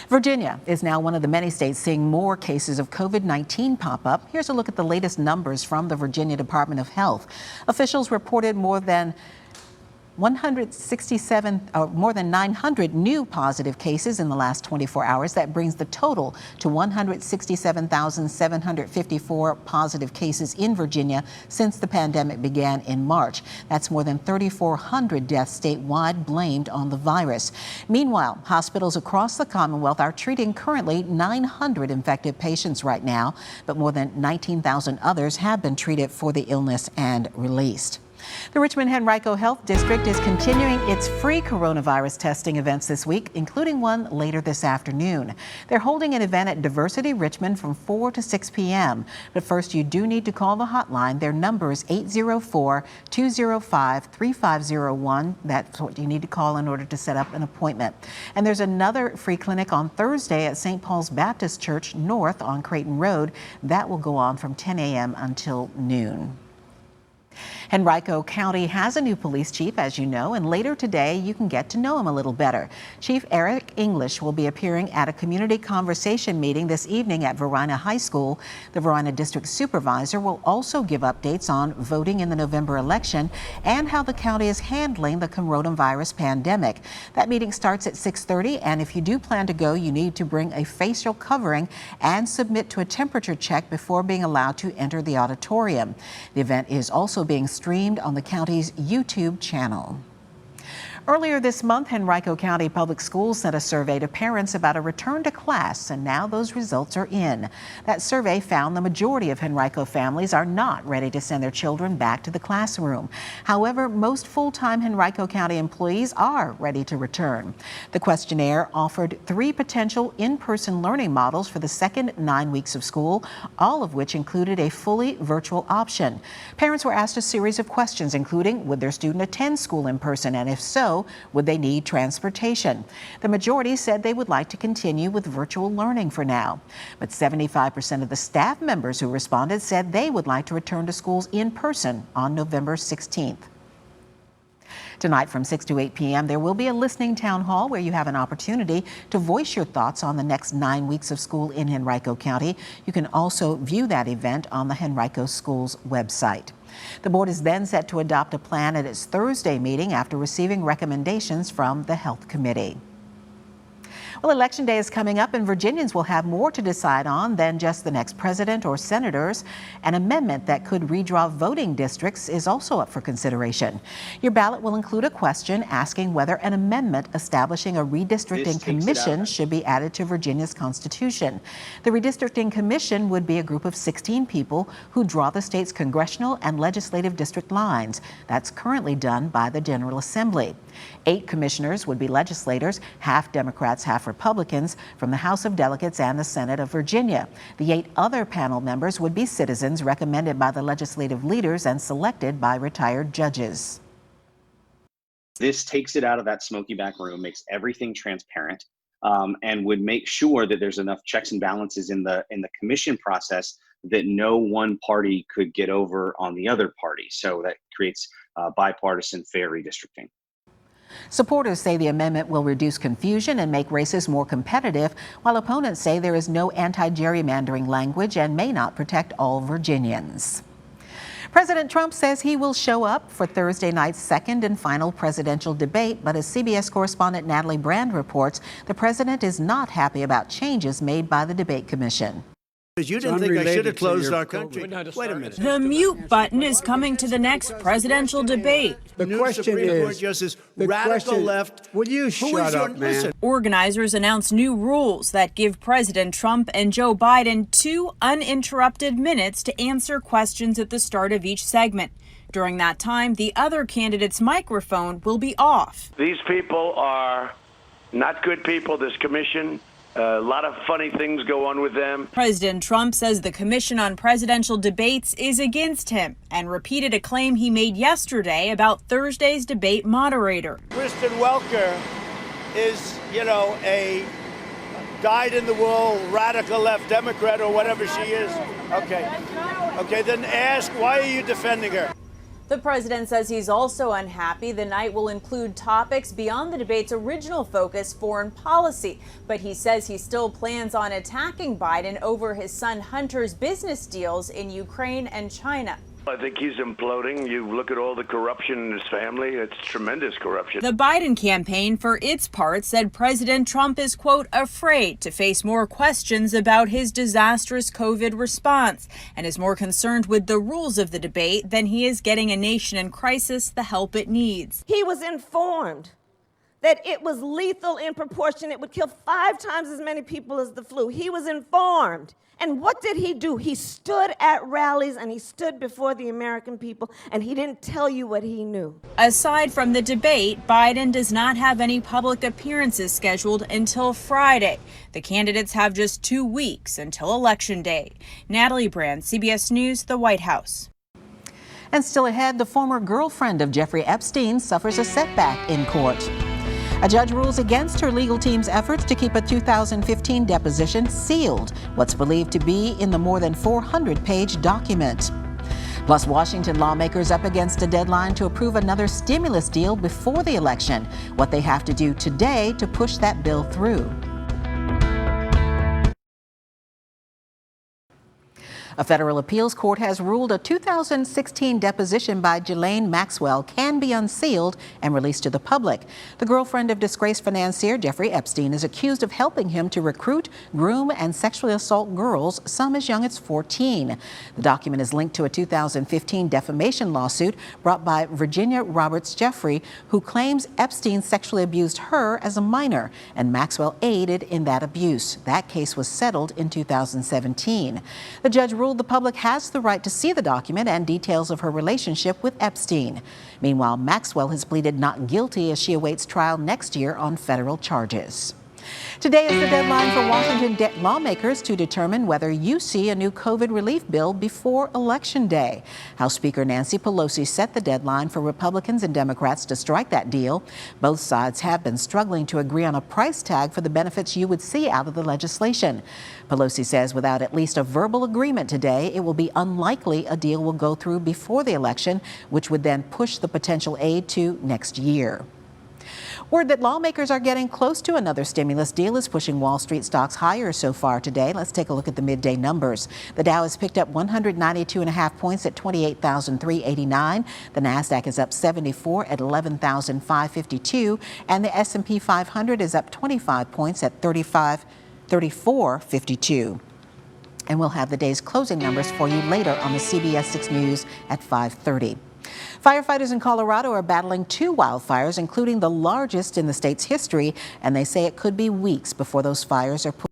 Virginia is now one of the many states seeing more cases of COVID-19 pop up. Here's a look at the latest numbers from the Virginia Department of Health. Officials reported more than 900 new positive cases in the last 24 hours. That brings the total to 167,754 positive cases in Virginia since the pandemic began in March. That's more than 3,400 deaths statewide blamed on the virus. Meanwhile, hospitals across the Commonwealth are treating currently 900 infected patients right now, but more than 19,000 others have been treated for the illness and released. The Richmond-Henrico Health District is continuing its free coronavirus testing events this week, including one later this afternoon. They're holding an event at Diversity Richmond from 4 to 6 p.m. But first, you do need to call the hotline. Their number is 804-205-3501. That's what you need to call in order to set up an appointment. And there's another free clinic on Thursday at St. Paul's Baptist Church North on Creighton Road. That will go on from 10 a.m. until noon. Henrico County has a new police chief, as you know, and later today you can get to know him a little better. Chief Eric English will be appearing at a community conversation meeting this evening at Varina High School. The Varina District Supervisor will also give updates on voting in the November election and how the county is handling the coronavirus pandemic. That meeting starts at 6:30, and if you do plan to go, you need to bring a facial covering and submit to a temperature check before being allowed to enter the auditorium. The event is also being streamed on the county's YouTube channel. Earlier this month, Henrico County Public Schools sent a survey to parents about a return to class, and now those results are in. That survey found the majority of Henrico families are not ready to send their children back to the classroom. However, most full-time Henrico County employees are ready to return. The questionnaire offered 3 potential in-person learning models for the second 9 weeks of school, all of which included a fully virtual option. Parents were asked a series of questions, including would their student attend school in person, and if so, would they need transportation? The majority said they would like to continue with virtual learning for now. But 75% of the staff members who responded said they would like to return to schools in person on November 16th. Tonight from 6 to 8 p.m. there will be a listening town hall where you have an opportunity to voice your thoughts on the next 9 weeks of school in Henrico County. You can also view that event on the Henrico Schools website. The board is then set to adopt a plan at its Thursday meeting after receiving recommendations from the Health Committee. Well, Election Day is coming up, and Virginians will have more to decide on than just the next president or senators. An amendment that could redraw voting districts is also up for consideration. Your ballot will include a question asking whether an amendment establishing a redistricting commission should be added to Virginia's Constitution. The redistricting commission would be a group of 16 people who draw the state's congressional and legislative district lines. That's currently done by the General Assembly. 8 commissioners would be legislators, half Democrats, half Republicans, from the House of Delegates and the Senate of Virginia. The 8 other panel members would be citizens recommended by the legislative leaders and selected by retired judges. This takes it out of that smoky back room, makes everything transparent, and would make sure that there's enough checks and balances in the commission process that no one party could get over on the other party. So that creates bipartisan, fair redistricting. Supporters say the amendment will reduce confusion and make races more competitive, while opponents say there is no anti-gerrymandering language and may not protect all Virginians. President Trump says he will show up for Thursday night's second and final presidential debate, but as CBS correspondent Natalie Brand reports, the president is not happy about changes made by the debate commission. You didn't think I should have closed our country? Wait a minute. The mute button is coming to the next presidential debate. The question is, radical left. Will you shut up, man? Organizers announced new rules that give President Trump and Joe Biden 2 uninterrupted minutes to answer questions at the start of each segment. During that time, the other candidate's microphone will be off. These people are not good people, this commission. A lot of funny things go on with them. President Trump says the Commission on Presidential Debates is against him and repeated a claim he made yesterday about Thursday's debate moderator. Kristen Welker is, a dyed-in-the-wool radical left Democrat or whatever she is. Okay, then ask, why are you defending her? The president says he's also unhappy the night will include topics beyond the debate's original focus, foreign policy. But he says he still plans on attacking Biden over his son Hunter's business deals in Ukraine and China. I think he's imploding. You look at all the corruption in his family, it's tremendous corruption. The Biden campaign, for its part, said President Trump is, quote, afraid to face more questions about his disastrous COVID response and is more concerned with the rules of the debate than he is getting a nation in crisis the help it needs. He was informed that it was lethal in proportion. It would kill 5 times as many people as the flu. He was informed. And what did he do? He stood at rallies and he stood before the American people and he didn't tell you what he knew. Aside from the debate, Biden does not have any public appearances scheduled until Friday. The candidates have just 2 weeks until Election Day. Natalie Brand, CBS News, the White House. And still ahead, the former girlfriend of Jeffrey Epstein suffers a setback in court. A judge rules against her legal team's efforts to keep a 2015 deposition sealed, what's believed to be in the more than 400-page document. Plus, Washington lawmakers up against a deadline to approve another stimulus deal before the election, what they have to do today to push that bill through. A federal appeals court has ruled a 2016 deposition by GHISLAINE Maxwell can be unsealed and released to the public. The girlfriend of disgraced financier Jeffrey Epstein is accused of helping him to recruit, groom, and sexually assault girls, some as young as 14. The document is linked to a 2015 defamation lawsuit brought by Virginia Roberts Jeffrey, who claims Epstein sexually abused her as a minor, and Maxwell aided in that abuse. That case was settled in 2017. The judge ruled the public has the right to see the document and details of her relationship with Epstein. Meanwhile, Maxwell has pleaded not guilty as she awaits trial next year on federal charges. Today is the deadline for Washington lawmakers to determine whether you see a new COVID relief bill before Election Day. House Speaker Nancy Pelosi set the deadline for Republicans and Democrats to strike that deal. Both sides have been struggling to agree on a price tag for the benefits you would see out of the legislation. Pelosi says without at least a verbal agreement today, it will be unlikely a deal will go through before the election, which would then push the potential aid to next year. Word that lawmakers are getting close to another stimulus deal is pushing Wall Street stocks higher so far today. Let's take a look at the midday numbers. The Dow has picked up 192.5 points at 28,389. The Nasdaq is up 74 at 11,552. And the S&P 500 is up 25 points at 34.52. And we'll have the day's closing numbers for you later on the CBS 6 News at 5:30. Firefighters in Colorado are battling 2 wildfires, including the largest in the state's history, and they say it could be weeks before those fires are put